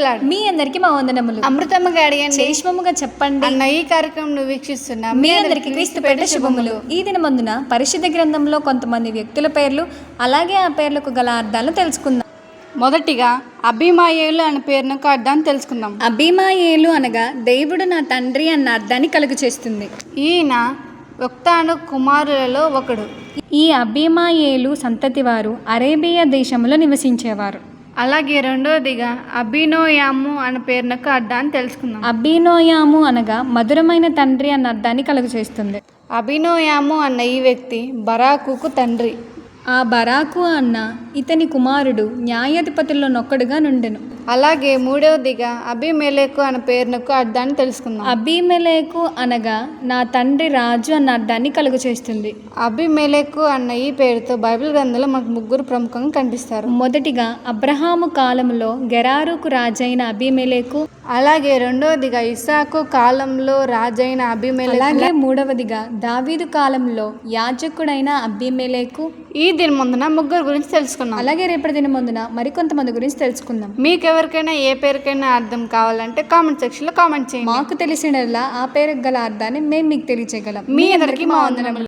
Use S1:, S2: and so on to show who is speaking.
S1: ప్రైజ్లాడ్.
S2: మీ అందరికి మా వందనములు.
S1: అమృతముగా అడిగండి,
S2: చేష్మముగా చెప్పండి
S1: అన్న ఈ కార్యక్రమం వీక్షిస్తున్నా
S2: మీ అందరికి క్రీస్తు పేరిట శుభములు. ఈ దినమందున పరిశుద్ధ గ్రంథంలో కొంతమంది వ్యక్తుల పేర్లు అలాగే ఆ పేర్లకు గల అర్థాలను తెలుసుకుందాం.
S1: మొదటిగా అభిమాయేలు అనే పేరునకు అర్థాన్ని తెలుసుకుందాం.
S2: అభిమాయేలు అనగా దేవుడు నా తండ్రి అన్న అర్థాన్ని కలుగు చేస్తుంది.
S1: ఈయన యొక్తాను కుమారులలో ఒకడు.
S2: ఈ అభిమాయేలు సంతతి వారు అరేబియా దేశంలో నివసించేవారు.
S1: అలాగే రెండవదిగా అభినోయాము అనే పేరునకు అర్థాన్ని తెలుసుకుందాం.
S2: అభినోయాము అనగా మధురమైన తండ్రి అన్న అర్థాన్ని కలుగు చేస్తుంది.
S1: అభినోయాము అన్న ఈ వ్యక్తి బరాకుకు తండ్రి.
S2: ఆ బరాకు అన్న ఇతని కుమారుడు న్యాయాధిపతుల్లో నొక్కడుగా నుండెను.
S1: అలాగే మూడవదిగా అభిమెలెకు అనే పేరునకు అర్థాన్ని తెలుసుకుందాం.
S2: అబీమెలెకు అనగా నా తండ్రి రాజు అన్న అర్థాన్ని కలుగు చేస్తుంది.
S1: అభిమెలెకు అన్న ఈ పేరుతో బైబిల్ గ్రంథంలో మనకు ముగ్గురు ప్రముఖంగా కనిపిస్తారు.
S2: మొదటిగా అబ్రహాము కాలంలో గెరారుకు రాజైన అబీమెలెకు,
S1: అలాగే రెండవదిగా ఇస్సాకు కాలంలో రాజైన అభిమెలెకు,
S2: అలాగే మూడవదిగా దావీదు కాలంలో యాజకుడైన అబీమెలెకు.
S1: ఈ దినమందున ముగ్గురు గురించి తెలుసుకున్నాం.
S2: అలాగే రేపటి దినమందున మరికొంతమంది గురించి తెలుసుకుందాం.
S1: మీకెవరికైనా ఏ పేరుకైనా అర్థం కావాలంటే కామెంట్ సెక్షన్లో కామెంట్ చేయండి.
S2: మాకు తెలిసినలా ఆ పేరుకు గల అర్థాన్ని మేము మీకు తెలియచేయగలం.
S1: మీ అందరికీ మా వందనములు.